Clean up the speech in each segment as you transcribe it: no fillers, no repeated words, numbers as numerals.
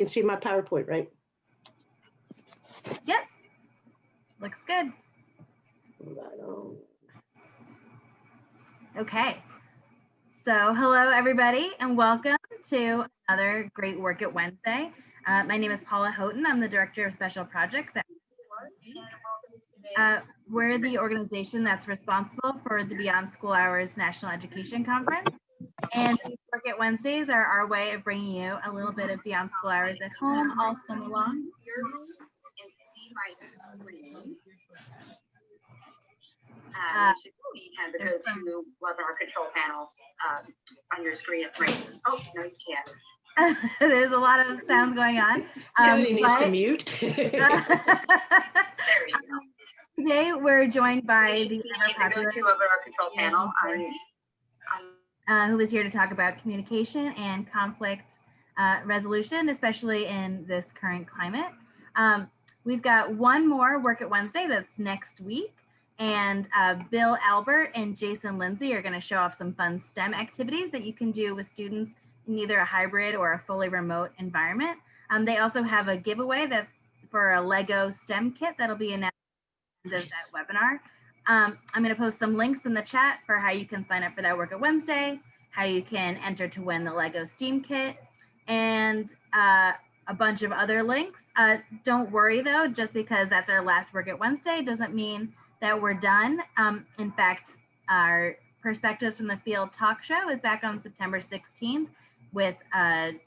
You can see my PowerPoint, right? Yep. Looks good. Okay. So hello, everybody, and welcome to another great Work It Wednesday. My name is Paula Houghton. I'm the Director of Special Projects at we're the organization that's responsible for the Beyond School Hours National Education Conference. And these Work It Wednesdays are our way of bringing you a little bit of Beyond School Hours at home all summer long. You can go to webinar control panel on your screen. Right. Oh, no, you can't. There's a lot of sounds going on. Somebody needs to mute. There you go. Today we're joined by the ever popular webinar control panel. Who is here to talk about communication and conflict resolution, especially in this current climate. We've got one more Work It Wednesday that's next week. And Bill Albert and Jason Lindsay are going to show off some fun STEM activities that you can do with students in either a hybrid or a fully remote environment. They also have a giveaway for a Lego STEM kit that'll be announced at the end of that webinar. I'm going to post some links in the chat for how you can sign up for that Work It Wednesday, how you can enter to win the Lego STEAM kit, and a bunch of other links. Don't worry though, just because that's our last Work It Wednesday doesn't mean that we're done. In fact, our Perspectives from the Field talk show is back on September 16th with an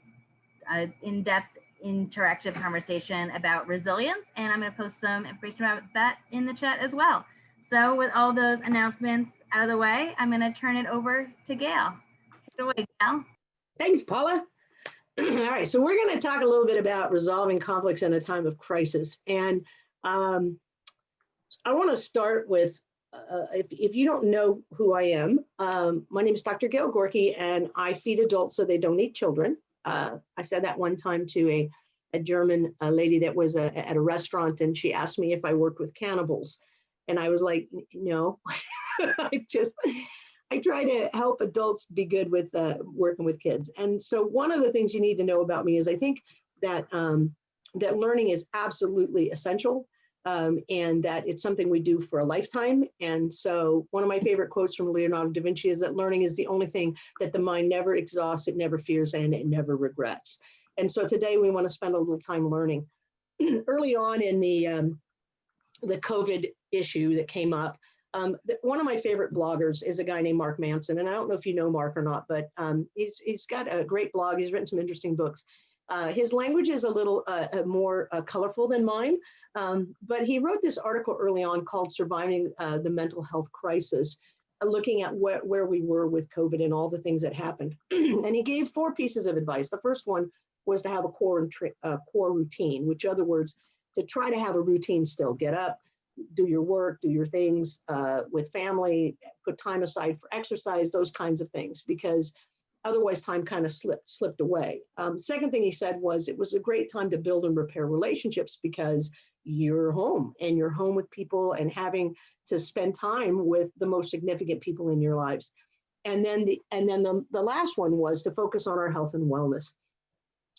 in-depth interactive conversation about resilience. And I'm going to post some information about that in the chat as well. So with all those announcements out of the way, I'm going to turn it over to Gale. Take it away, Gale. Thanks, Paula. All right, so we're going to talk a little bit about resolving conflicts in a time of crisis. And I want to start with, if you don't know who I am, my name is Dr. Gail Gorky, and I feed adults so they don't eat children. I said that one time to a German lady that was at a restaurant, and she asked me if I worked with cannibals. And I was like, no, I try to help adults be good with working with kids. And so one of the things you need to know about me is I think that, that learning is absolutely essential. And that it's something we do for a lifetime. And so one of my favorite quotes from Leonardo da Vinci is that learning is the only thing that the mind never exhausts, it never fears, and it never regrets. And so today we want to spend a little time learning. Early on in the COVID issue that came up, one of my favorite bloggers is a guy named Mark Manson. And I don't know if you know Mark or not, but he's got a great blog. He's written some interesting books. His language is a little more colorful than mine, but he wrote this article early on called Surviving the Mental Health Crisis, looking at where we were with COVID and all the things that happened. And he gave 4 pieces of advice. The first one was to have a core routine, which in other words, to try to have a routine still. Get up, do your work, do your things with family, put time aside for exercise, those kinds of things, because otherwise time kind of slipped away. Second thing he said was it was a great time to build and repair relationships because you're home and you're home with people and having to spend time with the most significant people in your lives. And then the last one was to focus on our health and wellness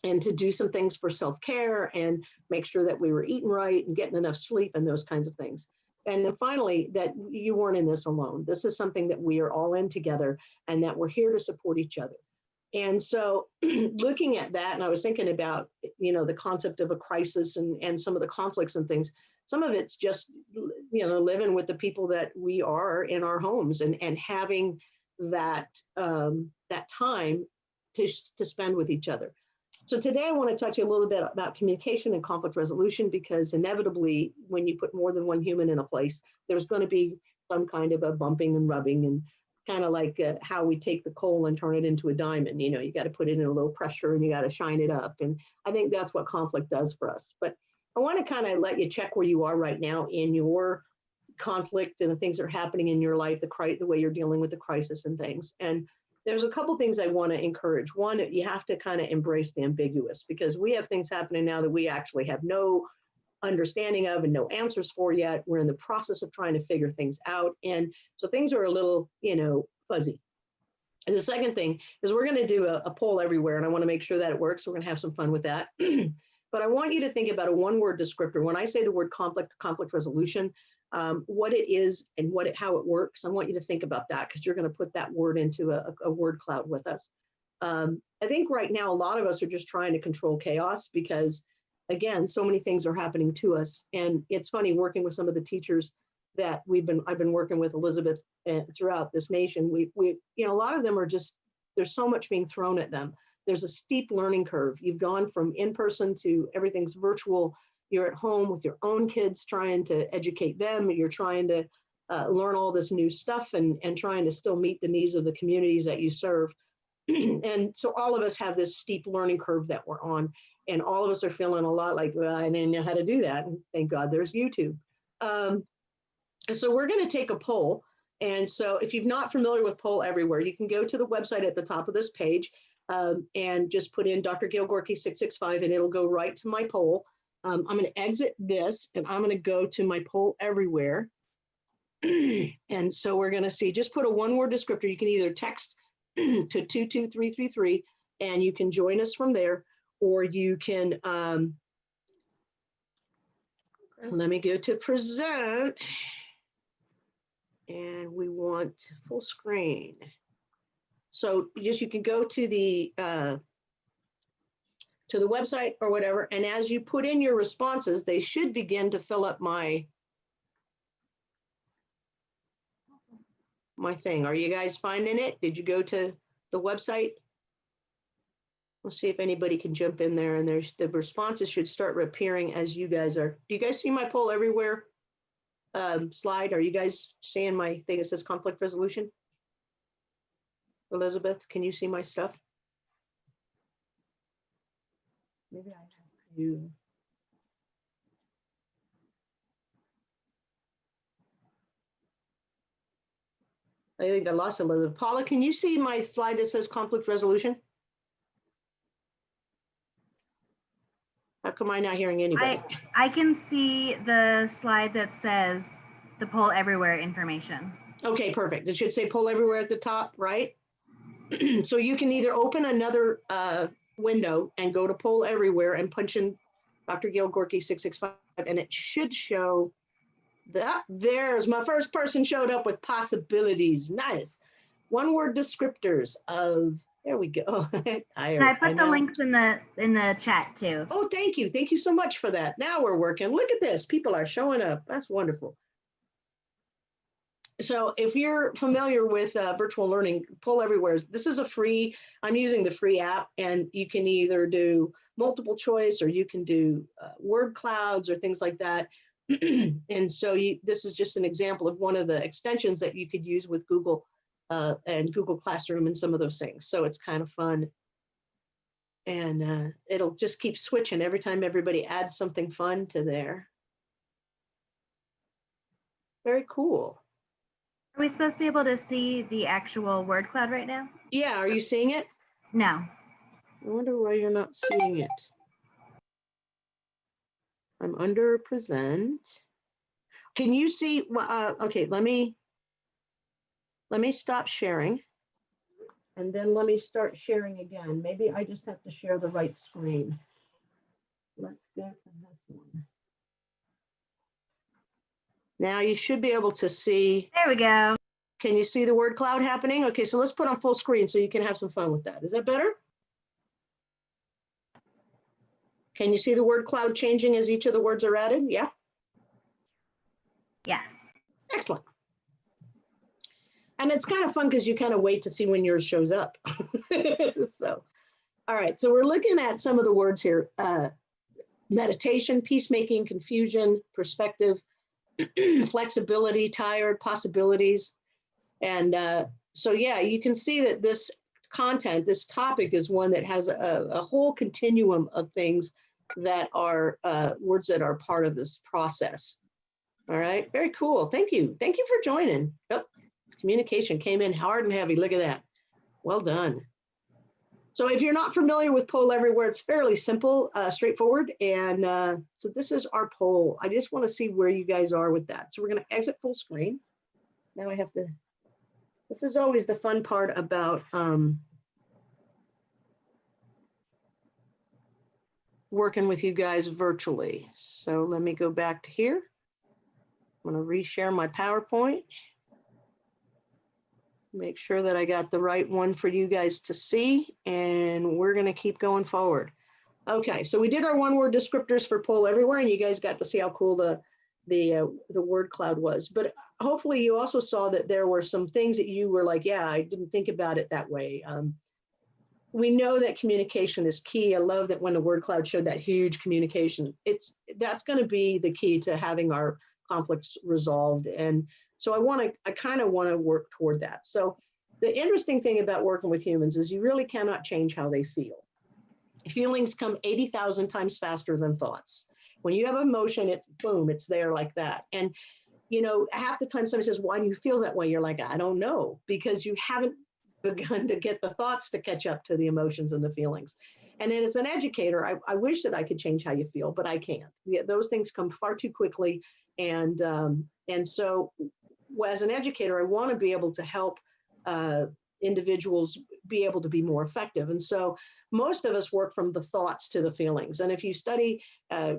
and to do some things for self-care and make sure that we were eating right and getting enough sleep and those kinds of things. And then finally, that you weren't in this alone. This is something that we are all in together and that we're here to support each other. And so looking at that, and I was thinking about, the concept of a crisis and some of the conflicts and things. Some of it's just, living with the people that we are in our homes and having that, that time to spend with each other. So today I want to talk to you a little bit about communication and conflict resolution, because inevitably when you put more than one human in a place, there's going to be some kind of a bumping and rubbing, and kind of like how we take the coal and turn it into a diamond. You got to put it in a low pressure and you got to shine it up. And I think that's what conflict does for us. But I want to kind of let you check where you are right now in your conflict and the things that are happening in your life, the way you're dealing with the crisis and things. And there's a couple things I want to encourage. One, you have to kind of embrace the ambiguous, because we have things happening now that we actually have no understanding of and no answers for yet. We're in the process of trying to figure things out. And so things are a little, fuzzy. And the second thing is we're going to do a poll everywhere, and I want to make sure that it works. So we're going to have some fun with that. But I want you to think about a one-word descriptor. When I say the word conflict resolution, what it is and how it works, I want you to think about that because you're going to put that word into a word cloud with us. I think right now, a lot of us are just trying to control chaos because, again, so many things are happening to us. And it's funny working with some of the teachers that I've been working with, Elizabeth, throughout this nation. A lot of them are just, there's so much being thrown at them. There's a steep learning curve. You've gone from in-person to everything's virtual. You're at home with your own kids trying to educate them. You're trying to learn all this new stuff and trying to still meet the needs of the communities that you serve. And so all of us have this steep learning curve that we're on. And all of us are feeling a lot like, well, I didn't know how to do that. And thank God there's YouTube. So we're going to take a poll. And so if you're not familiar with Poll Everywhere, you can go to the website at the top of this page and just put in Dr. Gail Gorky 665 and it'll go right to my poll. I'm going to exit this and I'm going to go to my Poll Everywhere. And so we're going to see, just put a one-word descriptor. You can either text to 22333 and you can join us from there, or you can, let me go to present. And we want full screen. So you can go to the website or whatever, and as you put in your responses, they should begin to fill up my thing. Are you guys finding it? Did you go to the website? We'll see if anybody can jump in there, and the responses should start appearing as you guys are. Do you guys see my Poll Everywhere slide? Are you guys seeing my thing that says conflict resolution? Elizabeth, can you see my stuff? Maybe I have to. I think I lost Elizabeth. Paula, can you see my slide that says conflict resolution? How come I'm not hearing anybody? I can see the slide that says the Poll Everywhere information. Okay, perfect. It should say Poll Everywhere at the top, right? So you can either open another window and go to Poll Everywhere and punch in Dr. Gail Gorky 665, and it should show that. There's my first person showed up with possibilities. Nice. One-word descriptors of. There we go. I put the links in the chat too. Oh, thank you. Thank you so much for that. Now we're working. Look at this. People are showing up. That's wonderful. So if you're familiar with virtual learning, Poll Everywhere, this is a free, I'm using the free app, and you can either do multiple choice or you can do word clouds or things like that. And so this is just an example of one of the extensions that you could use with Google and Google Classroom and some of those things. So it's kind of fun. And it'll just keep switching every time everybody adds something fun to there. Very cool. Are we supposed to be able to see the actual word cloud right now? Yeah, are you seeing it? No. I wonder why you're not seeing it. I'm under present. Can you see? Okay, let me stop sharing. And then let me start sharing again. Maybe I just have to share the right screen. Let's go to this one. Now you should be able to see. There we go. Can you see the word cloud happening? Okay, so let's put on full screen so you can have some fun with that. Is that better? Can you see the word cloud changing as each of the words are added? Yeah? Yes. Excellent. And it's kind of fun because you kind of wait to see when yours shows up. So, all right, so we're looking at some of the words here. Meditation, peacemaking, confusion, perspective, flexibility, tired, possibilities. And so, yeah, you can see that this content, this topic is one that has a whole continuum of things that are words that are part of this process. All right, very cool. Thank you. Thank you for joining. Yep. Communication came in hard and heavy. Look at that. Well done. So if you're not familiar with Poll Everywhere, it's fairly simple, straightforward. And so this is our poll. I just want to see where you guys are with that. So we're going to exit full screen. Now I have to This is always the fun part about working with you guys virtually. So let me go back to here. I'm going to reshare my PowerPoint. Make sure that I got the right one for you guys to see, and we're going to keep going forward. Okay, so we did our one-word descriptors for Pull Everywhere, and you guys got to see how cool the word cloud was. But hopefully you also saw that there were some things that you were like, yeah, I didn't think about it that way. We know that communication is key. I love that when the word cloud showed that huge communication, that's going to be the key to having our conflicts resolved. And so I kind of want to work toward that. So the interesting thing about working with humans is you really cannot change how they feel. Feelings come 80,000 times faster than thoughts. When you have emotion, it's boom, it's there like that. And, you know, half the time somebody says, why do you feel that way? You're like, I don't know, because you haven't begun to get the thoughts to catch up to the emotions and the feelings. And then as an educator, I wish that I could change how you feel, but I can't. Yeah, those things come far too quickly. And so as an educator, I want to be able to help individuals be able to be more effective. And so most of us work from the thoughts to the feelings. And if you study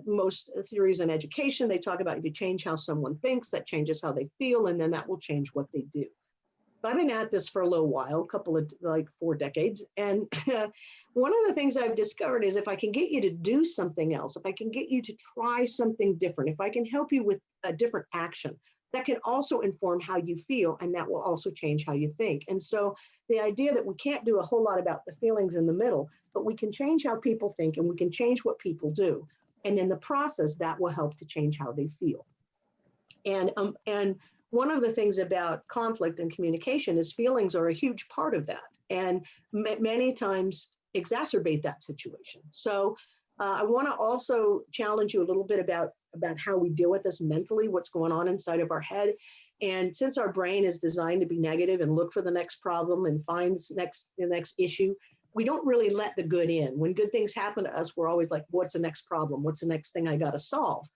most theories in education, they talk about if you change how someone thinks, that changes how they feel, and then that will change what they do. I've been at this for a little while, a couple of like 4 decades. And one of the things I've discovered is if I can get you to do something else, if I can get you to try something different, if I can help you with a different action, that can also inform how you feel, and that will also change how you think. And so the idea that we can't do a whole lot about the feelings in the middle, but we can change how people think and we can change what people do. And in the process, that will help to change how they feel. And one of the things about conflict and communication is feelings are a huge part of that, and many times exacerbate that situation. So I want to also challenge you a little bit about how we deal with this mentally, what's going on inside of our head. And since our brain is designed to be negative and look for the next problem and finds the next issue, we don't really let the good in. When good things happen to us, we're always like, what's the next problem? What's the next thing I got to solve?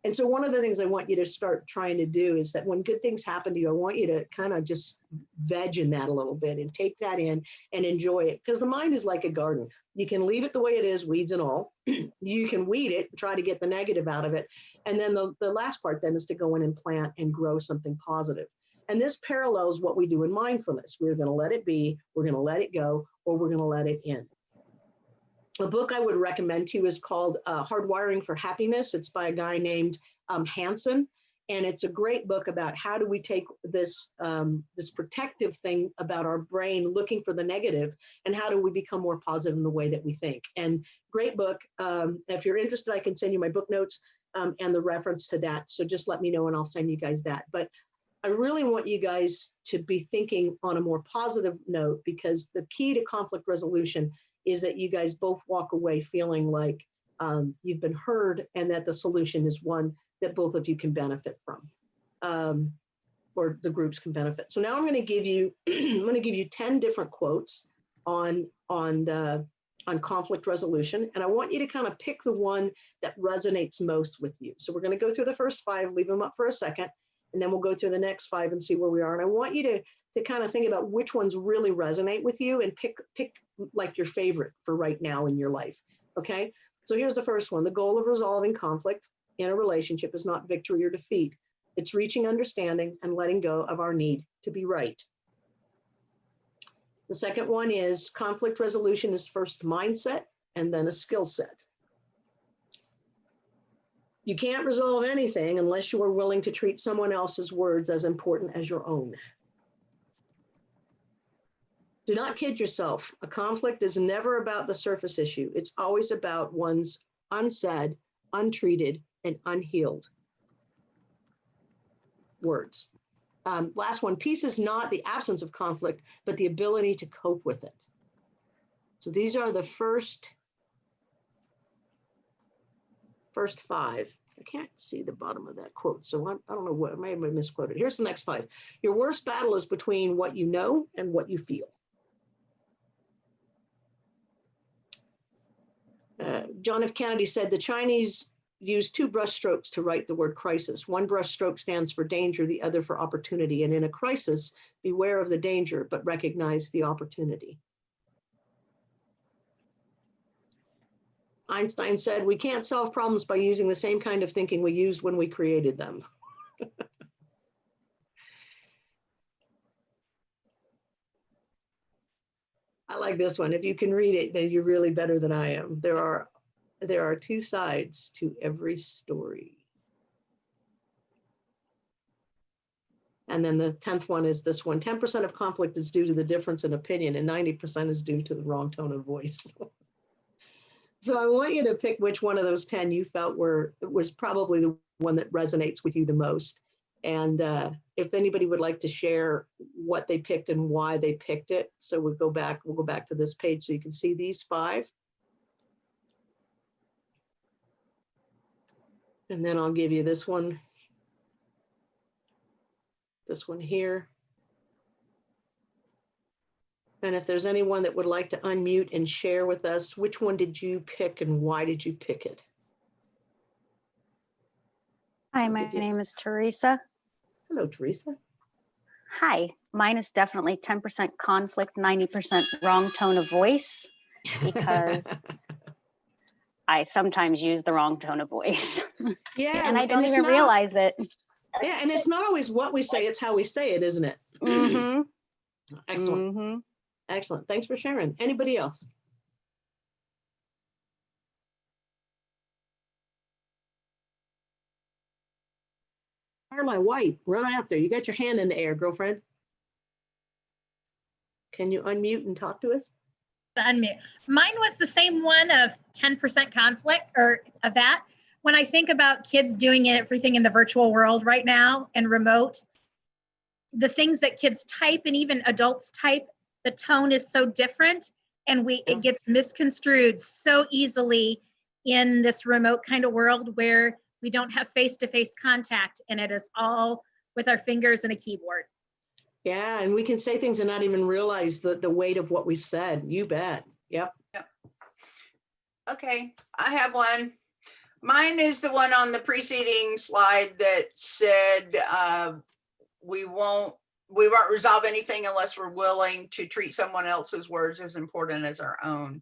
And so one of the things I want you to start trying to do is that when good things happen to you, I want you to kind of just veg in that a little bit and take that in and enjoy it. Because the mind is like a garden. You can leave it the way it is, weeds and all. You can weed it, try to get the negative out of it. And then the last part then is to go in and plant and grow something positive. And this parallels what we do in mindfulness. We're going to let it be, we're going to let it go, or we're going to let it in. A book I would recommend to you is called Hardwiring for Happiness. It's by a guy named Hansen. And it's a great book about how do we take this, this protective thing about our brain looking for the negative, and how do we become more positive in the way that we think. And great book. If you're interested, I can send you my book notes and the reference to that. So just let me know and I'll send you guys that. But I really want you guys to be thinking on a more positive note, because the key to conflict resolution is that you guys both walk away feeling like you've been heard and that the solution is one that both of you can benefit from, or the groups can benefit. So now I'm going to give you, 10 different quotes on conflict resolution, and I want you to kind of pick the one that resonates most with you. So we're going to go through the first 5, leave them up for a second, and then we'll go through the next 5 and see where we are. And I want you to kind of think about which ones really resonate with you and pick like your favorite for right now in your life. Okay, so here's the first one. The goal of resolving conflict in a relationship is not victory or defeat. It's reaching understanding and letting go of our need to be right. The second one is conflict resolution is first mindset and then a skill set. You can't resolve anything unless you are willing to treat someone else's words as important as your own. Do not kid yourself. A conflict is never about the surface issue. It's always about one's unsaid, untreated, and unhealed words. Last one, peace is not the absence of conflict, but the ability to cope with it. So these are the first 5. I can't see the bottom of that quote, so I don't know what, I may have misquoted. Here's the next 5. Your worst battle is between what you know and what you feel. John F. Kennedy said the Chinese use two brush strokes to write the word crisis. One brush stroke stands for danger, the other for opportunity. And in a crisis, beware of the danger, but recognize the opportunity. Einstein said, we can't solve problems by using the same kind of thinking we used when we created them. I like this one. If you can read it, then you're really better than I am. There are two sides to every story. And then the 10th one is this one. 10% of conflict is due to the difference in opinion and 90% is due to the wrong tone of voice. So I want you to pick which one of those 10 you felt was probably the one that resonates with you the most. And if anybody would like to share what they picked and why they picked it. So we'll go back to this page so you can see these 5. And then I'll give you this one here. And if there's anyone that would like to unmute and share with us, which one did you pick and why did you pick it? Hi, my name is Teresa. Hello, Teresa. Hi, mine is definitely 10% conflict, 90% wrong tone of voice, because I sometimes use the wrong tone of voice. Yeah, and I don't even realize it. Yeah, and it's not always what we say, it's how we say it, isn't it? Mm-hmm. Excellent. Mm-hmm. Excellent. Thanks for sharing. Anybody else? Carla White, run after. You got your hand in the air, girlfriend. Can you unmute and talk to us? Unmute. Mine was the same one of 10% conflict or of that. When I think about kids doing everything in the virtual world right now and remote, the things that kids type and even adults type, the tone is so different and it gets misconstrued so easily in this remote kind of world where we don't have face-to-face contact and it is all with our fingers and a keyboard. Yeah, and we can say things and not even realize the weight of what we've said. You bet. Yep. Okay, I have one. Mine is the one on the preceding slide that said we won't resolve anything unless we're willing to treat someone else's words as important as our own.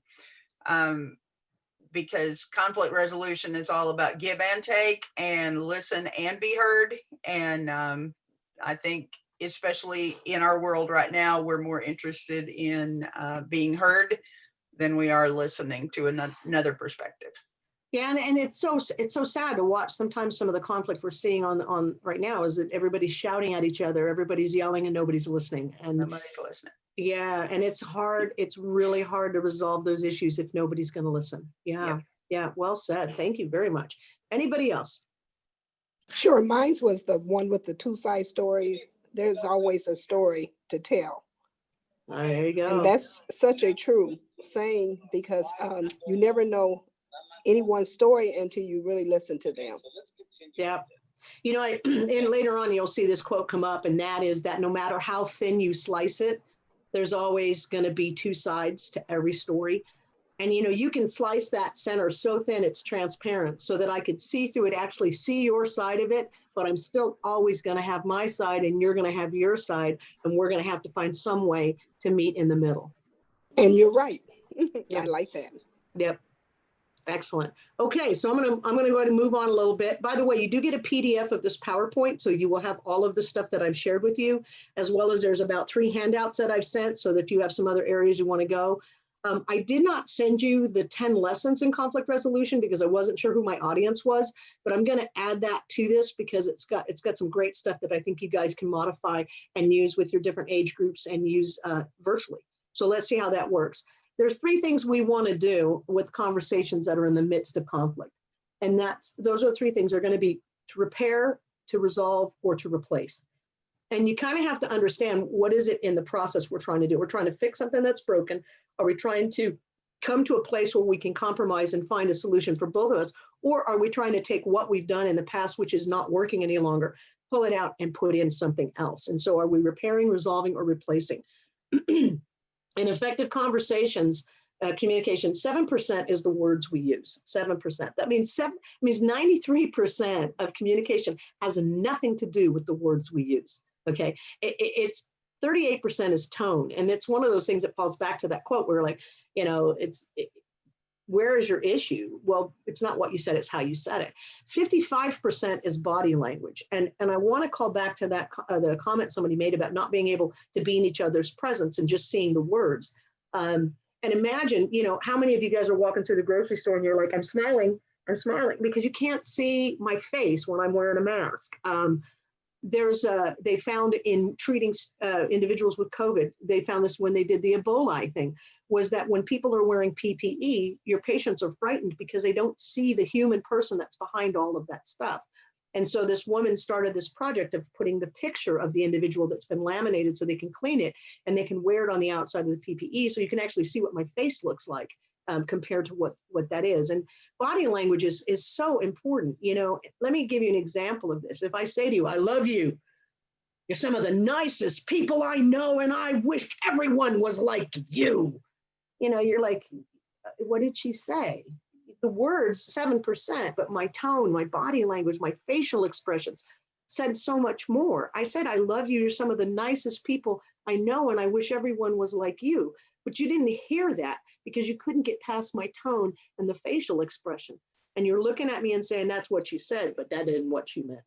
Because conflict resolution is all about give and take and listen and be heard. And I think especially in our world right now, we're more interested in being heard than we are listening to another perspective. Yeah, and it's so sad to watch sometimes some of the conflict we're seeing on right now is that everybody's shouting at each other, everybody's yelling and nobody's listening. And Nobody's listening. yeah, and it's hard, it's really hard to resolve those issues if nobody's going to listen. Yeah, Yep. Yeah, well said. Thank you very much. Anybody else? Sure, mine was the one with the 2-side stories. There's always a story to tell. There you go. And that's such a true saying because you never know anyone's story until you really listen to them. Yeah. You know, and later on, you'll see this quote come up, and that is that no matter how thin you slice it, there's always going to be 2 sides to every story. And, you know, you can slice that center so thin it's transparent so that I could see through it, actually see your side of it, but I'm still always going to have my side and you're going to have your side, and we're going to have to find some way to meet in the middle. And you're right. Yeah. I like that. Yep. Excellent. Okay, so I'm gonna go ahead and move on a little bit. By the way, you do get a PDF of this PowerPoint, so you will have all of the stuff that I've shared with you, as well as there's about 3 handouts that I've sent, so that if you have some other areas you want to go. I did not send you the 10 lessons in conflict resolution because I wasn't sure who my audience was, but I'm going to add that to this because it's got some great stuff that I think you guys can modify and use with your different age groups and use virtually. So let's see how that works. There's 3 things we want to do with conversations that are in the midst of conflict. And those are 3 things are going to be to repair, to resolve, or to replace. And you kind of have to understand what is it in the process we're trying to do. We're trying to fix something that's broken. Are we trying to come to a place where we can compromise and find a solution for both of us? Or are we trying to take what we've done in the past, which is not working any longer, pull it out and put in something else? And so are we repairing, resolving, or replacing? In effective conversations, communication, 7% is the words we use, 7%. That means 93% of communication has nothing to do with the words we use, okay? It's 38% is tone. And it's one of those things that falls back to that quote where like, where is your issue? Well, it's not what you said, it's how you said it. 55% is body language. And I want to call back to that, the comment somebody made about not being able to be in each other's presence and just seeing the words. And imagine, how many of you guys are walking through the grocery store and you're like, I'm smiling because you can't see my face when I'm wearing a mask. They found in treating individuals with COVID, they found this when they did the Ebola thing, was that when people are wearing PPE, your patients are frightened because they don't see the human person that's behind all of that stuff. And so this woman started this project of putting the picture of the individual that's been laminated so they can clean it and they can wear it on the outside of the PPE so you can actually see what my face looks like compared to what that is. And body language is so important. Let me give you an example of this. If I say to you, I love you, you're some of the nicest people I know and I wish everyone was like you. You're like, what did she say? The words, 7%, but my tone, my body language, my facial expressions said so much more. I said, I love you. You're some of the nicest people I know, and I wish everyone was like you. But you didn't hear that because you couldn't get past my tone and the facial expression. And you're looking at me and saying, that's what you said, but that isn't what you meant.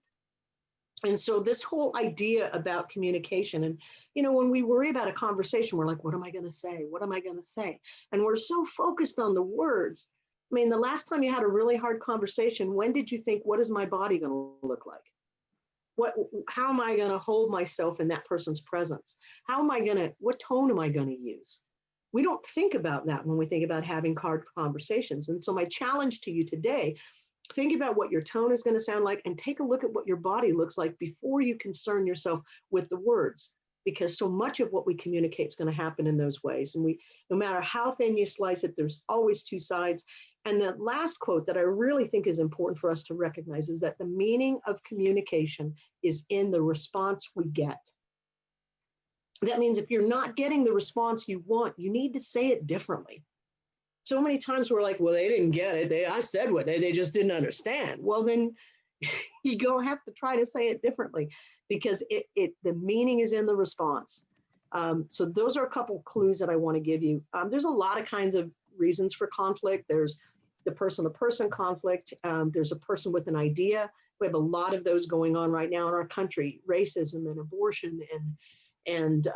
And so this whole idea about communication, and, when we worry about a conversation, we're like, what am I going to say? What am I going to say? And we're so focused on the words. I mean, the last time you had a really hard conversation, when did you think, what is my body going to look like? How am I going to hold myself in that person's presence? What tone am I going to use? We don't think about that when we think about having hard conversations. And so my challenge to you today, think about what your tone is going to sound like and take a look at what your body looks like before you concern yourself with the words, because so much of what we communicate is going to happen in those ways. And no matter how thin you slice it, there's always two sides. And the last quote that I really think is important for us to recognize is that the meaning of communication is in the response we get. That means if you're not getting the response you want, you need to say it differently. So many times we're like, well, they didn't get it. I said what they just didn't understand. Well, then you're going to have to try to say it differently because the meaning is in the response. So those are a couple clues that I want to give you. There's a lot of kinds of reasons for conflict. There's the person-to-person conflict. There's a person with an idea. We have a lot of those going on right now in our country, racism and abortion and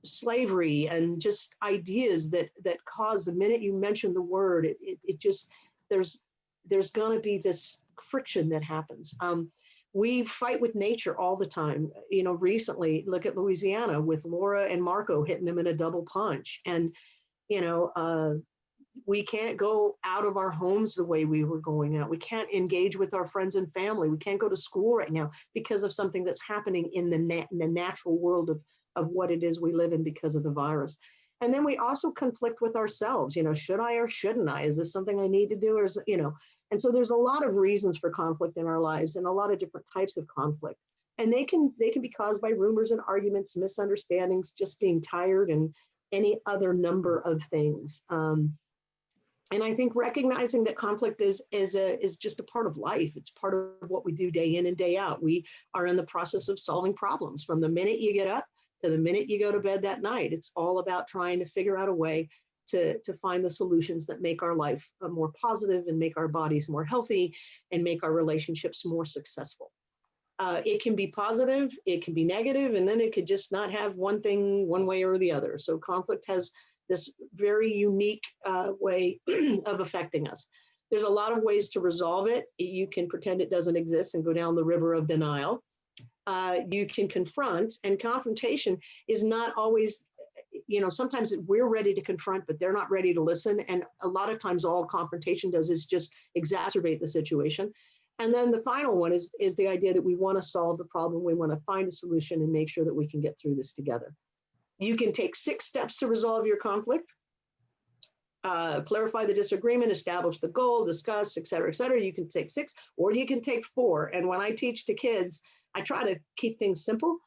slavery and just ideas that cause, the minute you mention the word, it just, there's going to be this friction that happens. We fight with nature all the time. Recently, look at Louisiana with Laura and Marco hitting them in a double punch. And, we can't go out of our homes the way we were going out. We can't engage with our friends and family. We can't go to school right now because of something that's happening in the natural world of what it is we live in because of the virus. And then we also conflict with ourselves. Should I or shouldn't I? Is this something I need to do? Or is, and so there's a lot of reasons for conflict in our lives and a lot of different types of conflict. And they can be caused by rumors and arguments, misunderstandings, just being tired, and any other number of things. And I think recognizing that conflict is just a part of life. It's part of what we do day in and day out. We are in the process of solving problems from the minute you get up to the minute you go to bed that night. It's all about trying to figure out a way to find the solutions that make our life more positive and make our bodies more healthy and make our relationships more successful. It can be positive, it can be negative, and then it could just not have one thing one way or the other. So conflict has this very unique way of affecting us. There's a lot of ways to resolve it. You can pretend it doesn't exist and go down the river of denial. You can confront, and confrontation is not always, sometimes we're ready to confront, but they're not ready to listen. And a lot of times all confrontation does is just exacerbate the situation. And then the final one is the idea that we want to solve the problem. We want to find a solution and make sure that we can get through this together. You can take 6 steps to resolve your conflict, clarify the disagreement, establish the goal, discuss, et cetera, et cetera. You can take 6, or you can take 4. And when I teach to kids, I try to keep things simple.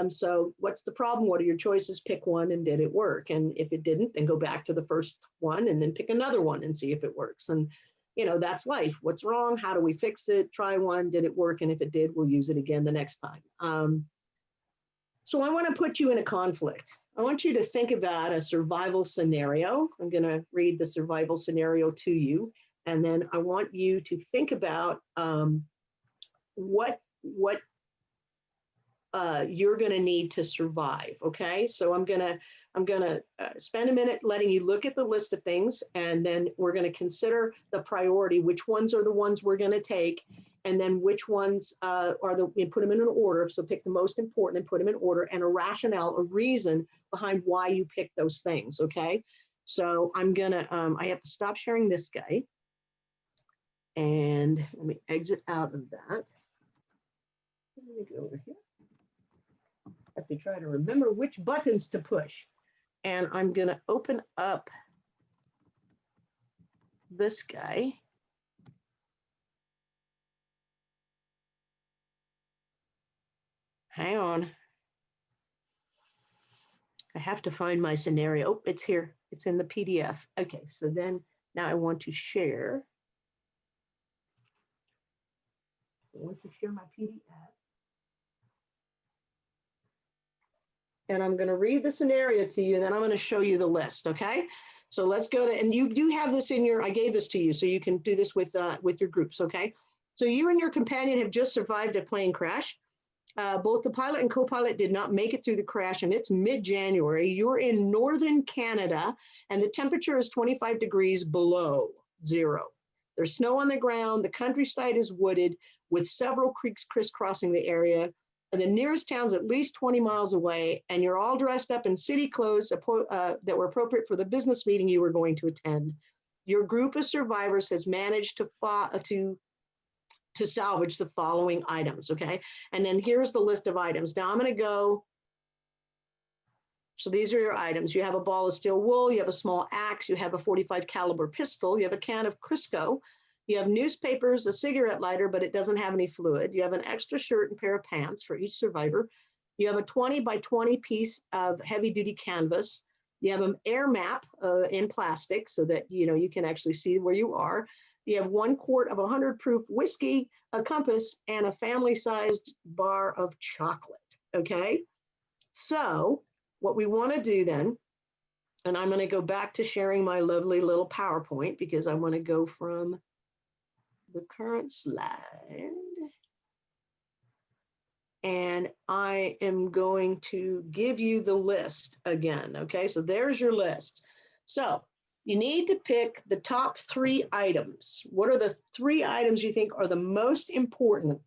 So what's the problem? What are your choices? Pick one, and did it work? And if it didn't, then go back to the first one and then pick another one and see if it works. And that's life. What's wrong? How do we fix it? Try one. Did it work? And if it did, we'll use it again the next time. So I want to put you in a conflict. I want you to think about a survival scenario. I'm going to read the survival scenario to you. And then I want you to think about what you're going to need to survive. Okay. So I'm going to spend a minute letting you look at the list of things, and then we're going to consider the priority, which ones are the ones we're going to take, and then which ones we put them in an order. So pick the most important and put them in order, and a rationale, a reason behind why you pick those things. Okay. So I'm going to, I have to stop sharing this guy, and let me exit out of that. Let me go over here. I have to try to remember which buttons to push. And I'm going to open up this guy. Hang on. I have to find my scenario. Oh, it's here. It's in the PDF. Okay, so then now I want to share. I want to share my PDF. And I'm going to read the scenario to you, and then I'm going to show you the list, okay? So let's go to, and you do have this in your, I gave this to you, so you can do this with your groups, okay? So you and your companion have just survived a plane crash. Both the pilot and co-pilot did not make it through the crash, and it's mid-January. You're in northern Canada, and the temperature is 25 degrees below zero. There's snow on the ground. The countryside is wooded with several creeks crisscrossing the area. And the nearest town's at least 20 miles away, and you're all dressed up in city clothes that were appropriate for the business meeting you were going to attend. Your group of survivors has managed to salvage the following items, okay? And then here's the list of items. Now I'm going to go. So these are your items. You have a ball of steel wool, you have a small axe, you have a 45 caliber pistol, you have a can of Crisco, you have newspapers, a cigarette lighter, but it doesn't have any fluid. You have an extra shirt and pair of pants for each survivor. You have a 20 by 20 piece of heavy duty canvas. You have an air map in plastic so that you can actually see where you are. You have 1 quart of 100 proof whiskey, a compass, and a family-sized bar of chocolate, okay? So what we want to do then, and I'm going to go back to sharing my lovely little PowerPoint because I want to go from the current slide. And I am going to give you the list again, okay? So there's your list. So you need to pick the top 3 items. What are the 3 items you think are the most important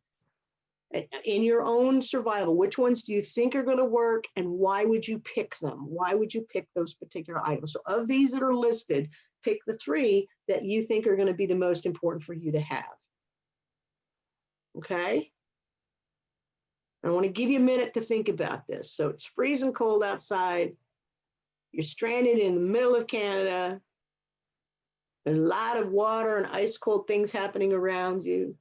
in your own survival? Which ones do you think are going to work, and why would you pick them? Why would you pick those particular items? So of these that are listed, pick the 3 that you think are going to be the most important for you to have. Okay? I want to give you a minute to think about this. So it's freezing cold outside. You're stranded in the middle of Canada. There's a lot of water and ice cold things happening around you.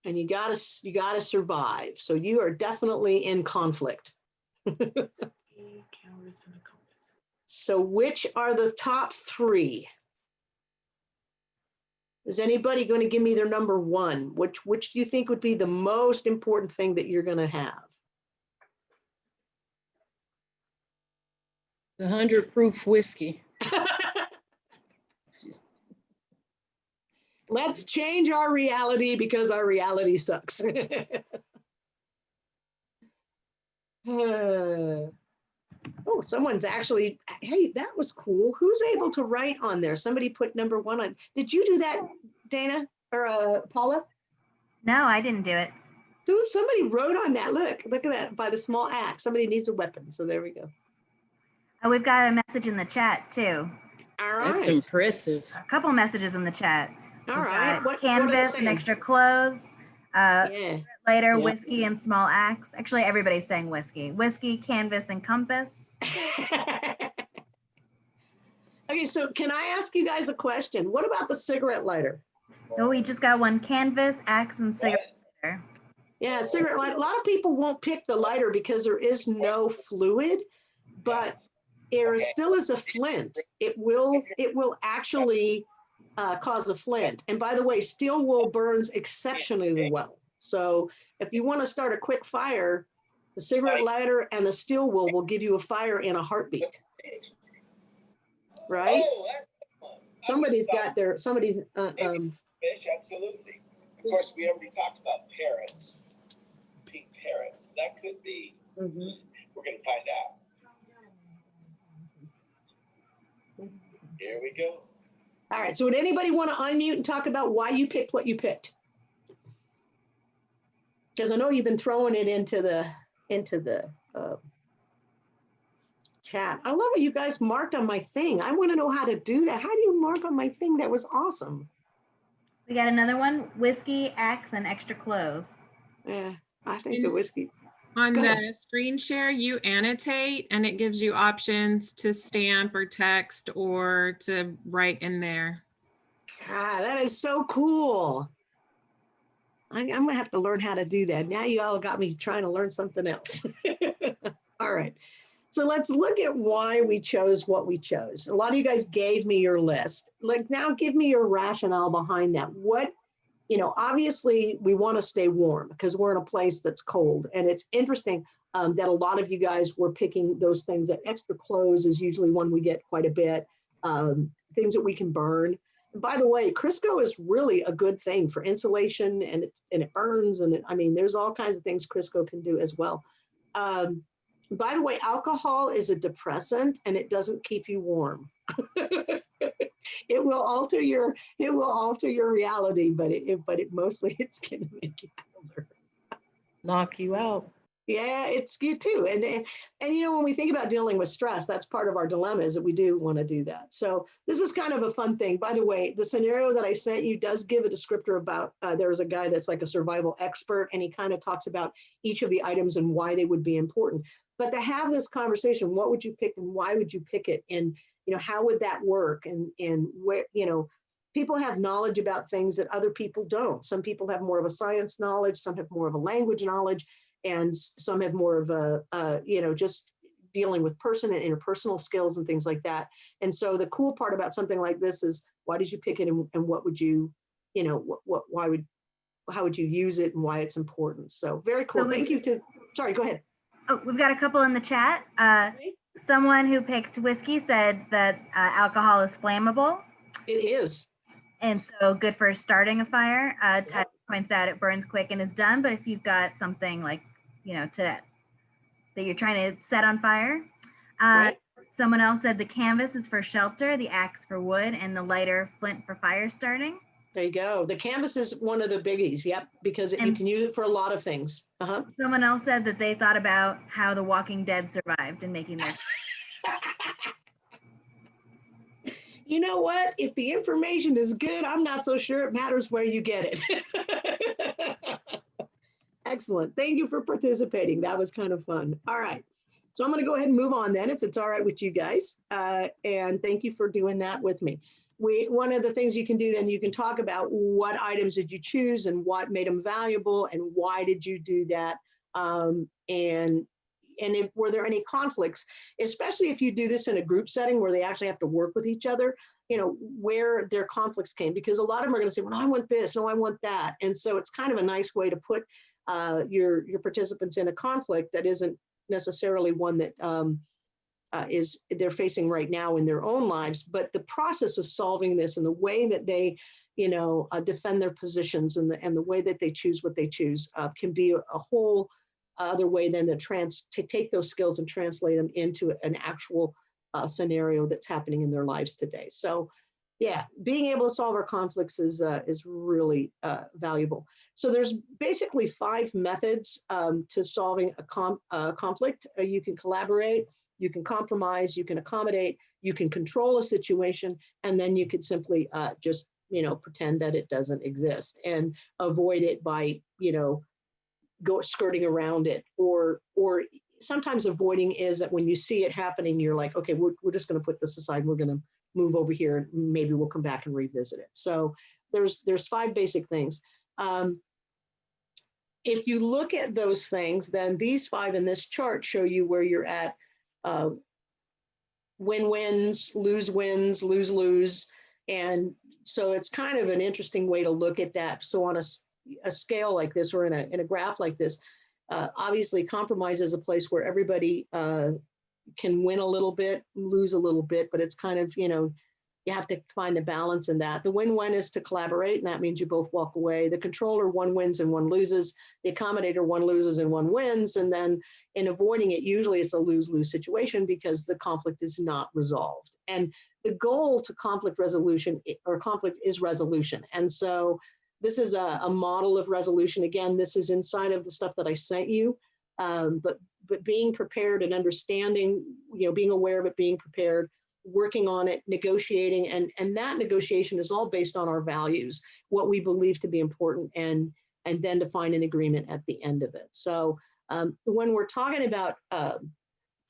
And you gotta survive. So you are definitely in conflict. So which are the top 3? Is anybody going to give me their number 1? Which do you think would be the most important thing that you're going to have? The 100 proof whiskey. Let's change our reality because our reality sucks. Oh, someone's actually, hey, that was cool. Who's able to write on there? Somebody put number 1 on. Did you do that, Dana or Paula? No, I didn't do it. Somebody wrote on that. Look at that, by the small axe. Somebody needs a weapon. So there we go. Oh, we've got a message in the chat too. All right. That's impressive. A couple messages in the chat. All right. What Canvas and extra clothes. Yeah. Later, Yeah. whiskey and small axe. Actually, everybody's saying whiskey. Whiskey, canvas, and compass. Okay, so can I ask you guys a question? What about the cigarette lighter? Oh, we just got 1 canvas, axe, and cigarette lighter. Yeah, cigarette lighter. A lot of people won't pick the lighter because there is no fluid, but there still is a flint. It will actually cause a flint. And by the way, steel wool burns exceptionally well. So if you want to start a quick fire, the cigarette lighter and the steel wool will give you a fire in a heartbeat. Right? Somebody's got their, somebody's, Fish, absolutely. Of course, we already talked about parrots, pink parrots. That could be, we're going to find out. Here we go. All right, so would anybody want to unmute and talk about why you picked what you picked? Because I know you've been throwing it into the chat. I love what you guys marked on my thing. I want to know how to do that. How do you mark on my thing? That was awesome. We got another one, whiskey, axe, and extra clothes. Yeah, I think the whiskey. On Go the ahead. screen share, you annotate and it gives you options to stamp or text or to write in there. God, that is so cool. I'm gonna have to learn how to do that. Now you all got me trying to learn something else. All right. So let's look at why we chose what we chose. A lot of you guys gave me your list. Like, now give me your rationale behind that. What, you know, obviously we want to stay warm because we're in a place that's cold. And it's interesting that a lot of you guys were picking those things. That extra clothes is usually one we get quite a bit. Things that we can burn. And by the way, Crisco is really a good thing for insulation, and it burns. And I mean, there's all kinds of things Crisco can do as well. By the way, alcohol is a depressant and it doesn't keep you warm. It will alter your reality, but it mostly it's gonna make you colder. Knock you out. Yeah, it's you too. And you know, when we think about dealing with stress, that's part of our dilemma, is that we do want to do that. So this is kind of a fun thing. By the way, the scenario that I sent you does give a descriptor about, there's a guy that's like a survival expert, and he kind of talks about each of the items and why they would be important. But to have this conversation, what would you pick and why would you pick it? And, you know, how would that work? And where, you know, people have knowledge about things that other people don't. Some people have more of a science knowledge, some have more of a language knowledge, and some have more of a, you know, just dealing with person and interpersonal skills and things like that. And so the cool part about something like this is, why did you pick it, and what would you, you know, how would you use it and why it's important? So very cool. So Thank you to, sorry, go ahead. Oh, we've got a couple in the chat. Someone who picked whiskey said that alcohol is flammable. It is. And so good for starting a fire. Tyler points out it burns quick and is done. But if you've got something like, you know, that you're trying to set on fire. Right. Someone else said the canvas is for shelter, the axe for wood, and the lighter flint for fire starting. There you go. The canvas is one of the biggies. Yep, because you can use it for a lot of things. Someone else said that they thought about how the Walking Dead survived in making their. You know what? If the information is good, I'm not so sure it matters where you get it. Excellent. Thank you for participating. That was kind of fun. All right. So I'm going to go ahead and move on then, if it's all right with you guys. And thank you for doing that with me. One of the things you can do then, you can talk about what items did you choose and what made them valuable and why did you do that, and were there any conflicts, especially if you do this in a group setting where they actually have to work with each other, you know, where their conflicts came, because a lot of them are going to say, well, I want this, no, I want that. And so it's kind of a nice way to put your participants in a conflict that isn't necessarily one that they're facing right now in their own lives, but the process of solving this and the way that they, you know, defend their positions and the way that they choose what they choose can be a whole other way than to take those skills and translate them into an actual scenario that's happening in their lives today. So yeah, being able to solve our conflicts is really valuable. So there's basically 5 methods to solving a conflict. You can collaborate, you can compromise, you can accommodate, you can control a situation, and then you could simply just, you know, pretend that it doesn't exist and avoid it by, you know, skirting around it, or sometimes avoiding is that when you see it happening, you're like, okay, we're just going to put this aside. We're going to move over here and maybe we'll come back and revisit it. So there's 5 basic things. if you look at those things, then these 5 in this chart show you where you're at. Win-wins, lose-wins, lose-lose. And so it's kind of an interesting way to look at that. So on a scale like this, or in a graph like this, obviously compromise is a place where everybody can win a little bit, lose a little bit, but it's kind of, you have to find the balance in that. The win-win is to collaborate, and that means you both walk away. The controller, 1 wins and 1 loses. The accommodator, 1 loses and 1 wins. And then in avoiding it, usually it's a lose-lose situation because the conflict is not resolved. And the goal to conflict resolution, or conflict, is resolution. And so this is a model of resolution. Again, this is inside of the stuff that I sent you, but being prepared and understanding, being aware of it, being prepared, working on it, negotiating, and that negotiation is all based on our values, what we believe to be important, and then to find an agreement at the end of it. So when we're talking about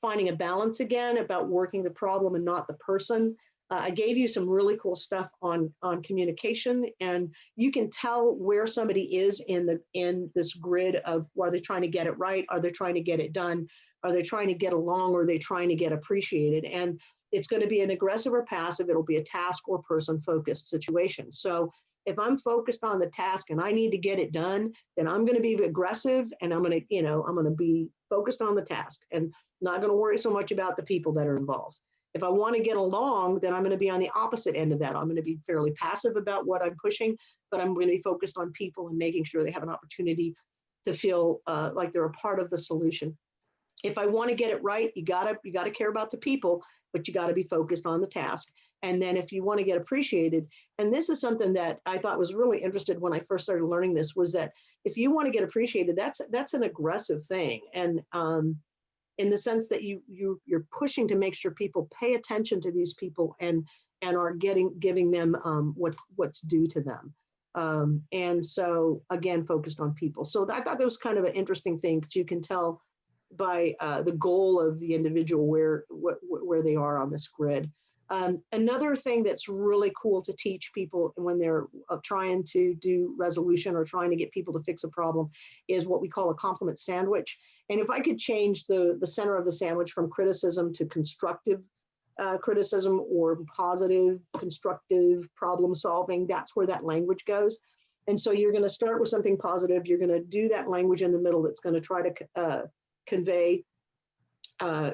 finding a balance again, about working the problem and not the person, I gave you some really cool stuff on communication, and you can tell where somebody is in this grid of, are they trying to get it right? Are they trying to get it done? Are they trying to get along? Or are they trying to get appreciated? And it's going to be an aggressive or passive. It'll be a task or person focused situation. So if I'm focused on the task and I need to get it done, then I'm going to be aggressive, and I'm going to be focused on the task and not going to worry so much about the people that are involved. If I want to get along, then I'm going to be on the opposite end of that. I'm going to be fairly passive about what I'm pushing, but I'm going to be focused on people and making sure they have an opportunity to feel like they're a part of the solution. If I want to get it right, you gotta care about the people, but you got to be focused on the task. And then if you want to get appreciated, and this is something that I thought was really interesting when I first started learning this, was that if you want to get appreciated, that's an aggressive thing. And in the sense that you're pushing to make sure people pay attention to these people and are giving them what's due to them. And so again, focused on people. So I thought that was kind of an interesting thing, because you can tell by the goal of the individual where they are on this grid. Another thing that's really cool to teach people when they're trying to do resolution or trying to get people to fix a problem is what we call a compliment sandwich. And if I could change the center of the sandwich from criticism to constructive criticism, or positive, constructive problem solving, that's where that language goes. And so you're going to start with something positive. You're going to do that language in the middle that's going to try to convey a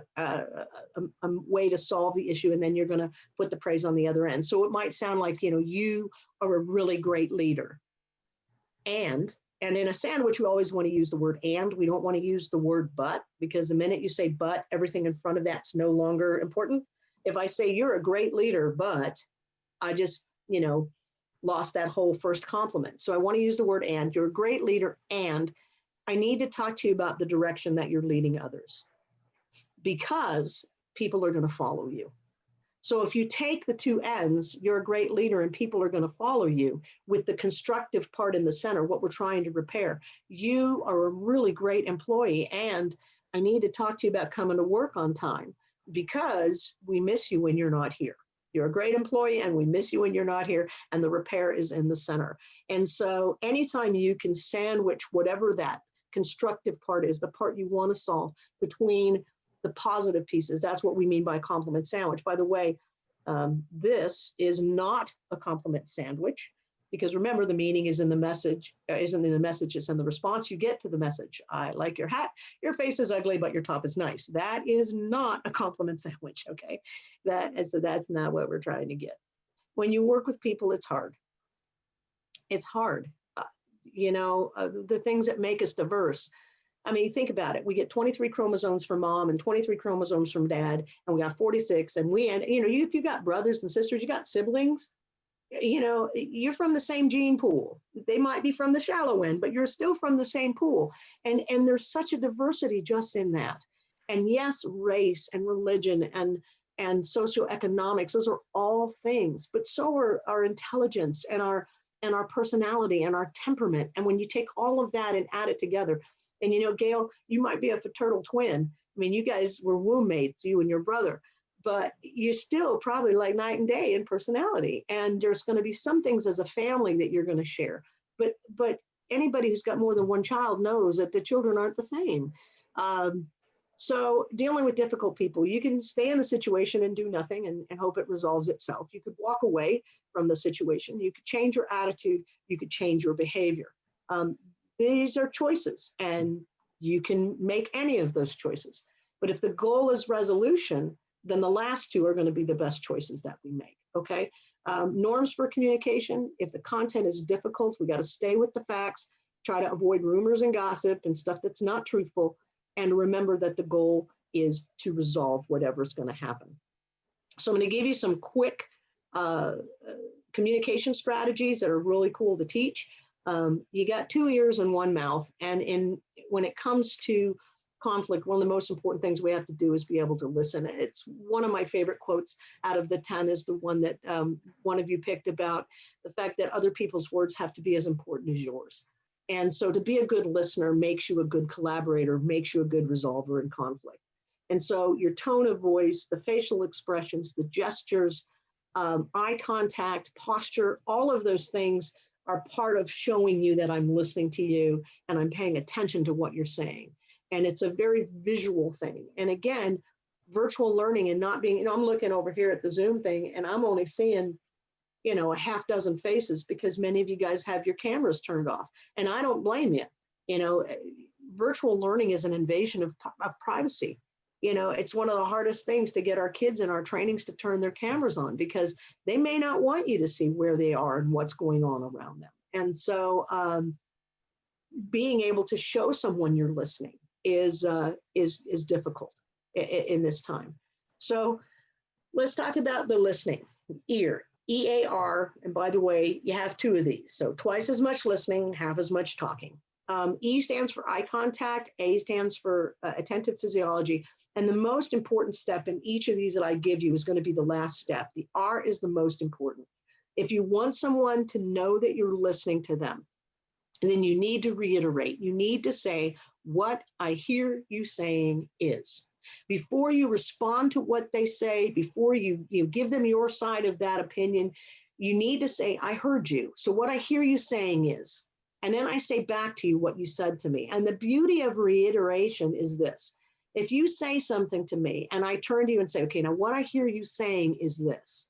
way to solve the issue, and then you're going to put the praise on the other end. So it might sound like, you are a really great leader. And in a sandwich, we always want to use the word and. We don't want to use the word but, because the minute you say but, everything in front of that's no longer important. If I say you're a great leader, but I just, lost that whole first compliment. So I want to use the word and. You're a great leader, and I need to talk to you about the direction that you're leading others, because people are going to follow you. So if you take the two ends, you're a great leader and people are going to follow you, with the constructive part in the center, what we're trying to repair. You are a really great employee, and I need to talk to you about coming to work on time, because we miss you when you're not here. You're a great employee and we miss you when you're not here, and the repair is in the center. And so anytime you can sandwich whatever that constructive part is, the part you want to solve, between the positive pieces, that's what we mean by compliment sandwich. By the way, this is not a compliment sandwich, because remember, the meaning is in the message, isn't in the message, it's in the response you get to the message. I like your hat, your face is ugly, but your top is nice. That is not a compliment sandwich, okay? So that's not what we're trying to get. When you work with people, it's hard. It's hard. The things that make us diverse. I mean, think about it. We get 23 chromosomes from mom and 23 chromosomes from dad, and we got 46. And if you got brothers and sisters, you got siblings, you're from the same gene pool. They might be from the shallow end, but you're still from the same pool. And there's such a diversity just in that. And yes, race and religion and socioeconomics, those are all things, but so are our intelligence and our personality and our temperament. And when you take all of that and add it together, and Gale, you might be a fraternal twin. I mean, you guys were womb mates, you and your brother, but you're still probably like night and day in personality. And there's going to be some things as a family that you're going to share. But anybody who's got more than one child knows that the children aren't the same. So dealing with difficult people, you can stay in the situation and do nothing and hope it resolves itself. You could walk away from the situation. You could change your attitude. You could change your behavior. These are choices, and you can make any of those choices. But if the goal is resolution, then the last two are going to be the best choices that we make, okay? Norms for communication, if the content is difficult, we got to stay with the facts, try to avoid rumors and gossip and stuff that's not truthful, and remember that the goal is to resolve whatever's going to happen. So I'm going to give you some quick communication strategies that are really cool to teach. You got 2 ears and 1 mouth, and when it comes to conflict, one of the most important things we have to do is be able to listen. It's one of my favorite quotes out of the 10 is the one that one of you picked about the fact that other people's words have to be as important as yours. And so to be a good listener makes you a good collaborator, makes you a good resolver in conflict. And so your tone of voice, the facial expressions, the gestures, eye contact, posture, all of those things are part of showing you that I'm listening to you and I'm paying attention to what you're saying. And it's a very visual thing. And again, virtual learning and not being, I'm looking over here at the Zoom thing and I'm only seeing, a half dozen faces because many of you guys have your cameras turned off. And I don't blame you. Virtual learning is an invasion of privacy. It's one of the hardest things to get our kids in our trainings to turn their cameras on because they may not want you to see where they are and what's going on around them. And so being able to show someone you're listening is difficult in this time. So let's talk about the listening. Ear, EAR, and by the way, you have 2 of these. So twice as much listening, half as much talking. E stands for eye contact, A stands for attentive physiology. And the most important step in each of these that I give you is going to be the last step. The R is the most important. If you want someone to know that you're listening to them, then you need to reiterate. You need to say, what I hear you saying is. Before you respond to what they say, before you give them your side of that opinion, you need to say, I heard you. So what I hear you saying is, and then I say back to you what you said to me. And the beauty of reiteration is this. If you say something to me and I turn to you and say, okay, now what I hear you saying is this,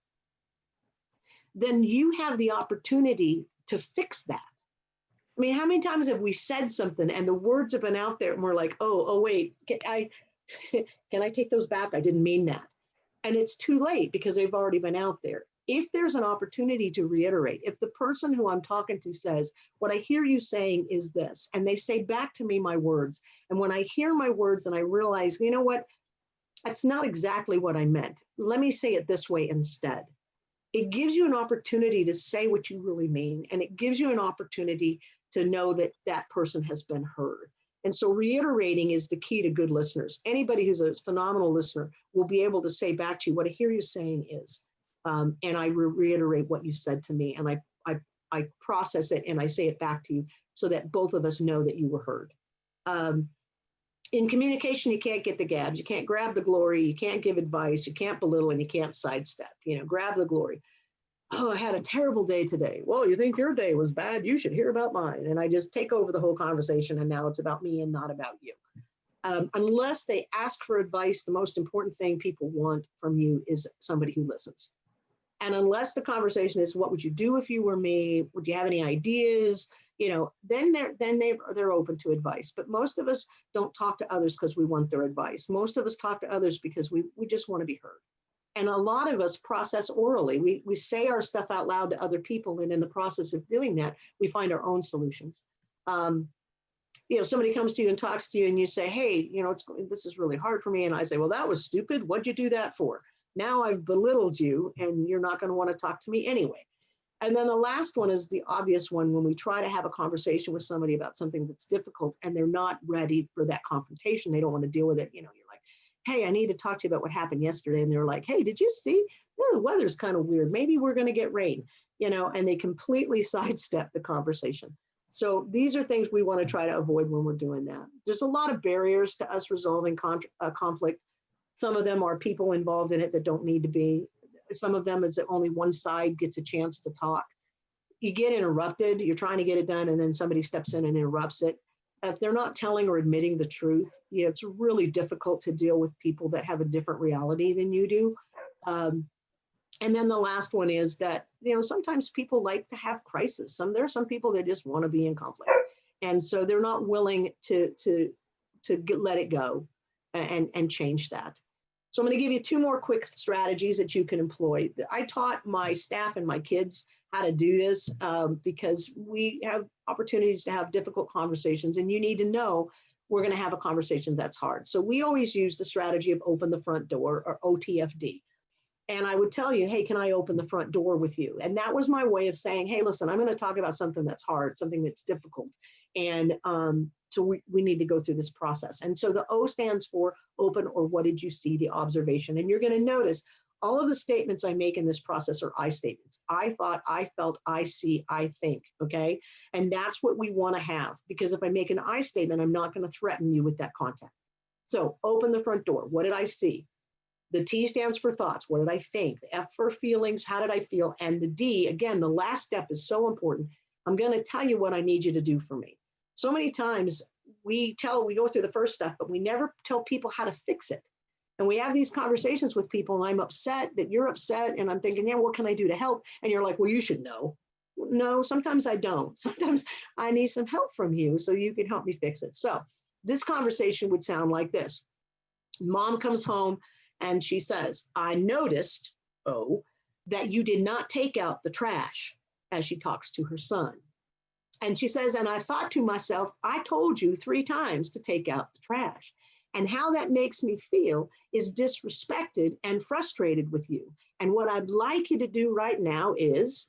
then you have the opportunity to fix that. I mean, how many times have we said something and the words have been out there and we're like, oh, wait, can I take those back? I didn't mean that. And it's too late because they've already been out there. If there's an opportunity to reiterate, if the person who I'm talking to says, what I hear you saying is this, and they say back to me my words, and when I hear my words and I realize, you know what, that's not exactly what I meant. Let me say it this way instead. It gives you an opportunity to say what you really mean, and it gives you an opportunity to know that that person has been heard. And so reiterating is the key to good listeners. Anybody who's a phenomenal listener will be able to say back to you, what I hear you saying is, and I reiterate what you said to me, and I process it and I say it back to you so that both of us know that you were heard. In communication, you can't get the gabs. You can't grab the glory. You can't give advice. You can't belittle, and you can't sidestep. Grab the glory. Oh, I had a terrible day today. Well, you think your day was bad? You should hear about mine. And I just take over the whole conversation, and now it's about me and not about you. Unless they ask for advice, the most important thing people want from you is somebody who listens. And unless the conversation is, what would you do if you were me? Would you have any ideas? Then they're open to advice. But most of us don't talk to others because we want their advice. Most of us talk to others because we just want to be heard. And a lot of us process orally. We say our stuff out loud to other people. And in the process of doing that, we find our own solutions. Somebody comes to you and talks to you and you say, hey, this is really hard for me. And I say, well, that was stupid. What'd you do that for? Now I've belittled you and you're not going to want to talk to me anyway. And then the last one is the obvious one when we try to have a conversation with somebody about something that's difficult and they're not ready for that confrontation. They don't want to deal with it. You're like, hey, I need to talk to you about what happened yesterday. And they're like, hey, did you see? The weather's kind of weird. Maybe we're going to get rain, and they completely sidestep the conversation. So these are things we want to try to avoid when we're doing that. There's a lot of barriers to us resolving conflict. Some of them are people involved in it that don't need to be. Some of them is that only one side gets a chance to talk. you get interrupted, you're trying to get it done, and then somebody steps in and interrupts it. If they're not telling or admitting the truth, you know, it's really difficult to deal with people that have a different reality than you do. And then the last one is that, you know, sometimes people like to have crisis. There are some people that just want to be in conflict. And so they're not willing to let it go and change that. So I'm going to give you 2 more quick strategies that you can employ. I taught my staff and my kids how to do this because we have opportunities to have difficult conversations, and you need to know we're going to have a conversation that's hard. So we always use the strategy of open the front door, or OTFD. And I would tell you, hey, can I open the front door with you? And that was my way of saying, hey, listen, I'm going to talk about something that's hard, something that's difficult. And so we need to go through this process. And so the O stands for open, or what did you see, the observation. And you're going to notice all of the statements I make in this process are I statements. I thought, I felt, I see, I think, okay? And that's what we want to have, because if I make an I statement, I'm not going to threaten you with that content. So open the front door. What did I see? The T stands for thoughts. What did I think? The F for feelings. How did I feel? And the D, again, the last step is so important. I'm going to tell you what I need you to do for me. So many times we go through the first step, but we never tell people how to fix it. And we have these conversations with people, and I'm upset that you're upset. And I'm thinking, yeah, what can I do to help? And you're like, well, you should know. No, sometimes I don't. Sometimes I need some help from you so you can help me fix it. So this conversation would sound like this. Mom comes home and she says, I noticed, that you did not take out the trash, as she talks to her son. And she says, and I thought to myself, I told you 3 times to take out the trash. And how that makes me feel is disrespected and frustrated with you. And what I'd like you to do right now is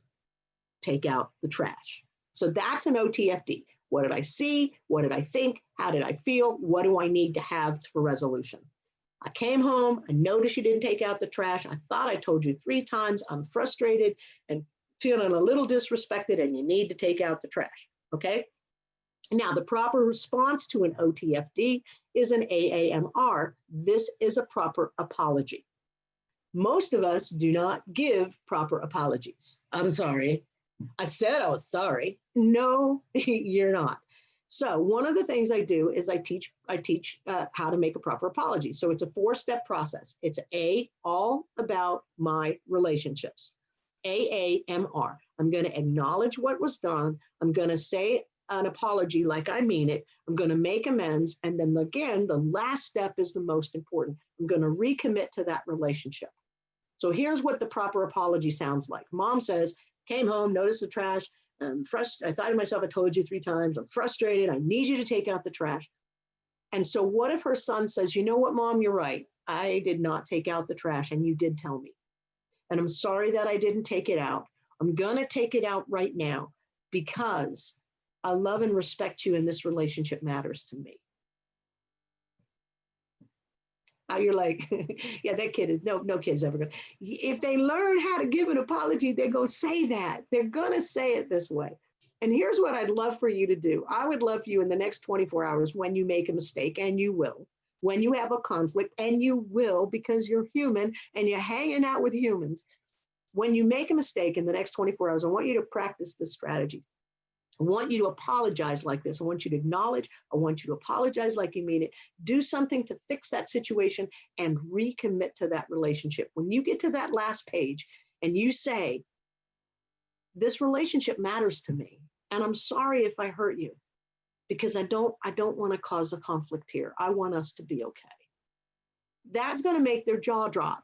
take out the trash. So that's an OTFD. What did I see? What did I think? How did I feel? What do I need to have for resolution? I came home, I noticed you didn't take out the trash. I thought I told you 3 times. I'm frustrated and feeling a little disrespected, and you need to take out the trash, okay? Now, the proper response to an OTFD is an AAMR. This is a proper apology. Most of us do not give proper apologies. I'm sorry. I said I was sorry. No, you're not. So one of the things I do is I teach how to make a proper apology. So it's a 4-step process. It's A, all about my relationships. AAMR. I'm going to acknowledge what was done. I'm going to say an apology like I mean it. I'm going to make amends. And then again, the last step is the most important. I'm going to recommit to that relationship. So here's what the proper apology sounds like. Mom says, came home, noticed the trash. I thought to myself, I told you 3 times. I'm frustrated. I need you to take out the trash. And so what if her son says, you know what, Mom, you're right. I did not take out the trash, and you did tell me. And I'm sorry that I didn't take it out. I'm going to take it out right now because I love and respect you, and this relationship matters to me. Now you're like, yeah, that kid is, no kid's ever going to. If they learn how to give an apology, they're going to say that. They're going to say it this way. And here's what I'd love for you to do. I would love for you in the next 24 hours, when you make a mistake, and you will, when you have a conflict, and you will, because you're human and you're hanging out with humans. When you make a mistake in the next 24 hours, I want you to practice this strategy. I want you to apologize like this. I want you to acknowledge. I want you to apologize like you mean it. Do something to fix that situation and recommit to that relationship. When you get to that last page and you say, this relationship matters to me, and I'm sorry if I hurt you, because I don't want to cause a conflict here. I want us to be okay. That's going to make their jaw drop.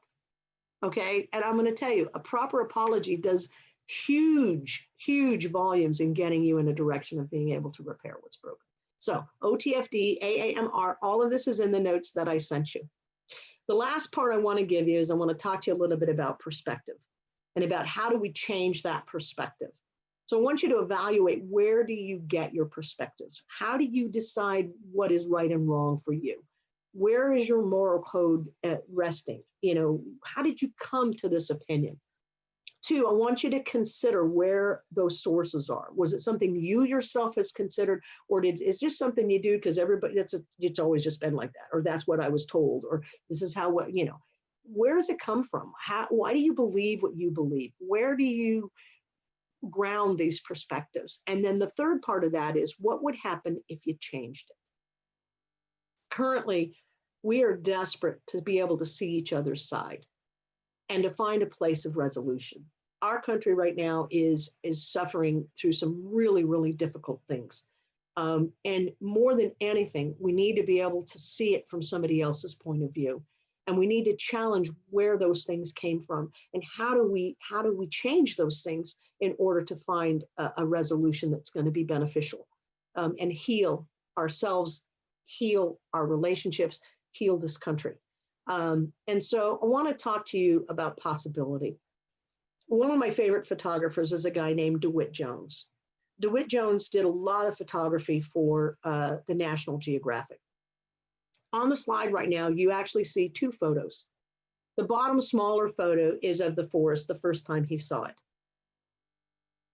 Okay. And I'm going to tell you, a proper apology does huge volumes in getting you in a direction of being able to repair what's broken. So OTFD, AAMR, all of this is in the notes that I sent you. The last part I want to give you is I want to talk to you a little bit about perspective and about how do we change that perspective. So I want you to evaluate, where do you get your perspectives? How do you decide what is right and wrong for you? Where is your moral code resting? You know, how did you come to this opinion? 2, I want you to consider where those sources are. Was it something you yourself has considered, or is this something you do because everybody, it's always just been like that, or that's what I was told, or this is how, you know, where does it come from? Why do you believe what you believe? Where do you ground these perspectives. And then the third part of that is what would happen if you changed it? Currently, we are desperate to be able to see each other's side and to find a place of resolution. Our country right now is suffering through some really, really difficult things. And more than anything, we need to be able to see it from somebody else's point of view. And we need to challenge where those things came from and how do we change those things in order to find a resolution that's going to be beneficial, and heal ourselves, heal our relationships, heal this country. And so I want to talk to you about possibility. One of my favorite photographers is a guy named DeWitt Jones. DeWitt Jones did a lot of photography for the National Geographic. On the slide right now, you actually see two photos. The bottom smaller photo is of the forest the first time he saw it.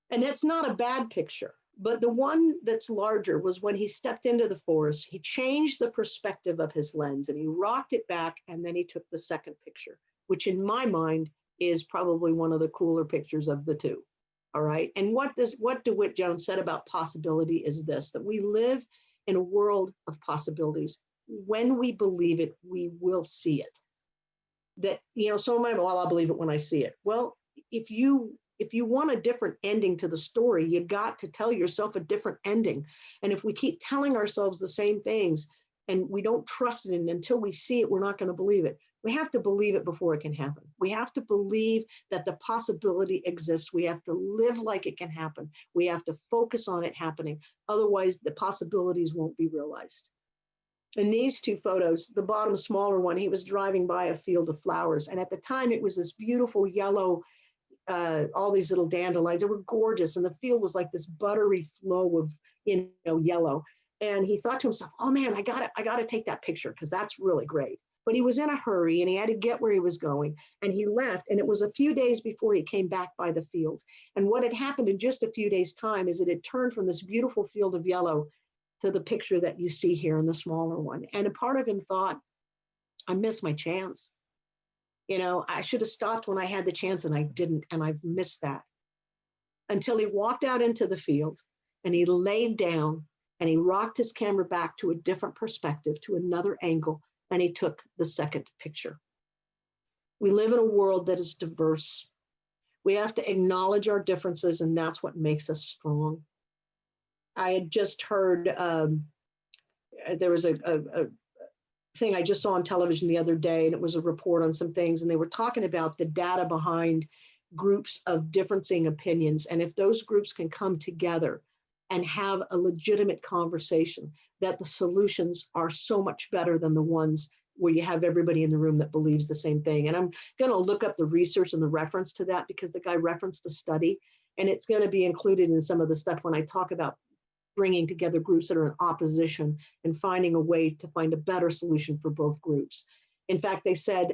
And that's not a bad picture, but the one that's larger was when he stepped into the forest, he changed the perspective of his lens and he rocked it back, and then he took the second picture, which in my mind is probably one of the cooler pictures of the two. All right. And what DeWitt Jones said about possibility is this, that we live in a world of possibilities. When we believe it, we will see it. That, someone might, well, I'll believe it when I see it. Well, if you want a different ending to the story, you got to tell yourself a different ending. And if we keep telling ourselves the same things and we don't trust it, and until we see it, we're not going to believe it. We have to believe it before it can happen. We have to believe that the possibility exists. We have to live like it can happen. We have to focus on it happening. Otherwise, the possibilities won't be realized. In these two photos, the bottom smaller one, he was driving by a field of flowers. And at the time, it was this beautiful yellow, all these little dandelions. They were gorgeous. And the field was like this buttery flow of, yellow. And he thought to himself, oh man, I gotta take that picture because that's really great. But he was in a hurry and he had to get where he was going. And he left. And it was a few days before he came back by the field. And what had happened in just a few days' time is it had turned from this beautiful field of yellow to the picture that you see here in the smaller one. And a part of him thought, I missed my chance. I should have stopped when I had the chance and I didn't, and I've missed that. Until he walked out into the field and he laid down and he rocked his camera back to a different perspective, to another angle, and he took the second picture. We live in a world that is diverse. We have to acknowledge our differences, and that's what makes us strong. I had just heard, there was a thing I just saw on television the other day, and it was a report on some things, and they were talking about the data behind groups of differing opinions. And if those groups can come together and have a legitimate conversation, that the solutions are so much better than the ones where you have everybody in the room that believes the same thing. And I'm going to look up the research and the reference to that because the guy referenced a study, and it's going to be included in some of the stuff when I talk about bringing together groups that are in opposition and finding a way to find a better solution for both groups. In fact, they said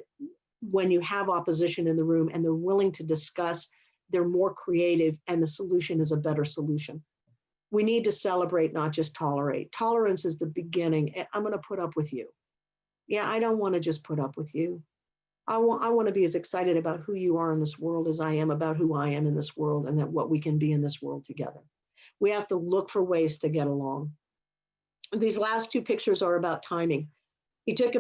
when you have opposition in the room and they're willing to discuss, they're more creative and the solution is a better solution. We need to celebrate, not just tolerate. Tolerance is the beginning. I'm going to put up with you. Yeah, I don't want to just put up with you. I want to be as excited about who you are in this world as I am about who I am in this world, and that what we can be in this world together. We have to look for ways to get along. These last two pictures are about timing. He took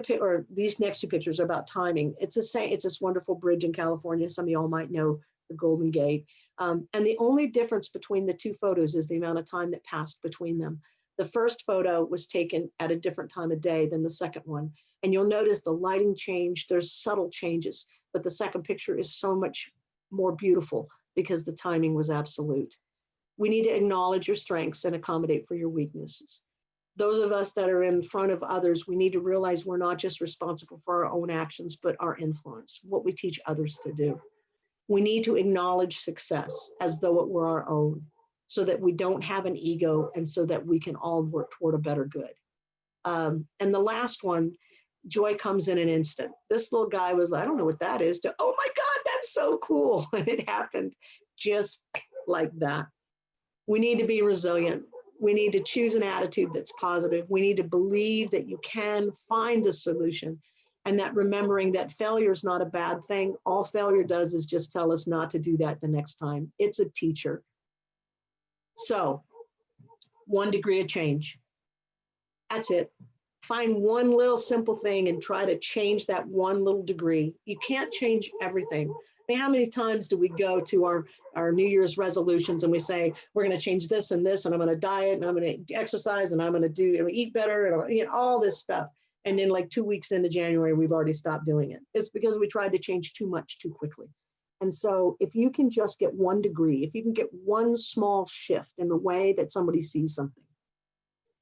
these next two pictures are about timing. It's this wonderful bridge in California. Some of y'all might know the Golden Gate. And the only difference between the two photos is the amount of time that passed between them. The first photo was taken at a different time of day than the second one. And you'll notice the lighting changed. There's subtle changes, but the second picture is so much more beautiful because the timing was absolute. We need to acknowledge your strengths and accommodate for your weaknesses. Those of us that are in front of others, we need to realize we're not just responsible for our own actions, but our influence, what we teach others to do. We need to acknowledge success as though it were our own, so that we don't have an ego and so that we can all work toward a better good. And the last one, joy comes in an instant. This little guy was, I don't know what that is, to, oh my God, that's so cool. And it happened just like that. We need to be resilient. We need to choose an attitude that's positive. We need to believe that you can find the solution, and that remembering that failure is not a bad thing. All failure does is just tell us not to do that the next time. It's a teacher. So 1 degree of change. That's it. Find one little simple thing and try to change that one little degree. You can't change everything. I mean, how many times do we go to our New Year's resolutions and we say, we're going to change this and this, and I'm going to diet and I'm going to exercise and I'm going to eat better and all this stuff. And then like 2 weeks into January, we've already stopped doing it. It's because we tried to change too much too quickly. And so if you can just get 1 degree, if you can get one small shift in the way that somebody sees something,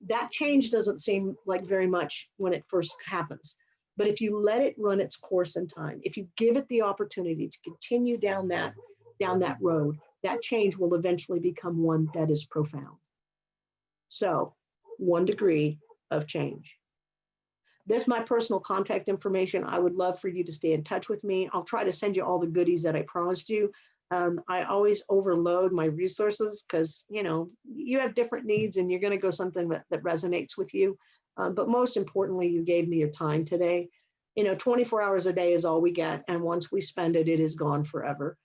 that change doesn't seem like very much when it first happens. But if you let it run its course in time, if you give it the opportunity to continue down that road, that change will eventually become one that is profound. So 1 degree of change. That's my personal contact information. I would love for you to stay in touch with me. I'll try to send you all the goodies that I promised you. I always overload my resources because, you know, you have different needs and you're going to go something that resonates with you. But most importantly, you gave me your time today. You know, 24 hours a day is all we get. And once we spend it, it is gone forever.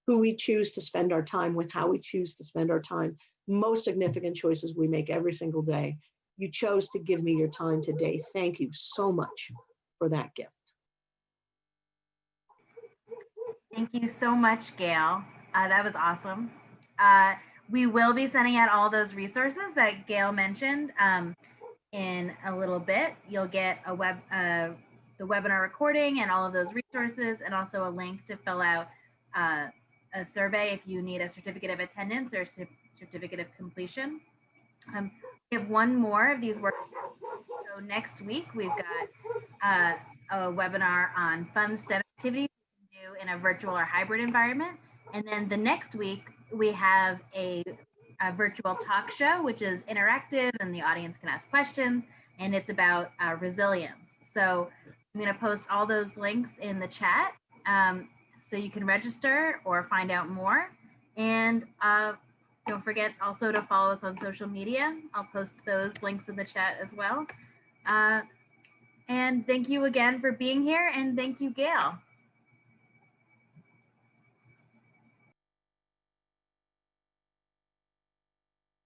Who we choose to spend our time with, how we choose to spend our time, most significant choices we make every single day. You chose to give me your time today. Thank you so much for that gift. Thank you so much, Gail. That was awesome. We will be sending out all those resources that Gail mentioned in a little bit. You'll get the webinar recording and all of those resources, and also a link to fill out a survey if you need a certificate of attendance or certificate of completion. We have one more of these workshops. So next week, we've got a webinar on fun STEM activities you can do in a virtual or hybrid environment. And then the next week, we have a virtual talk show, which is interactive and the audience can ask questions, and it's about resilience. So I'm going to post all those links in the chat so you can register or find out more. And don't forget also to follow us on social media. I'll post those links in the chat as well. And thank you again for being here, and thank you, Gail.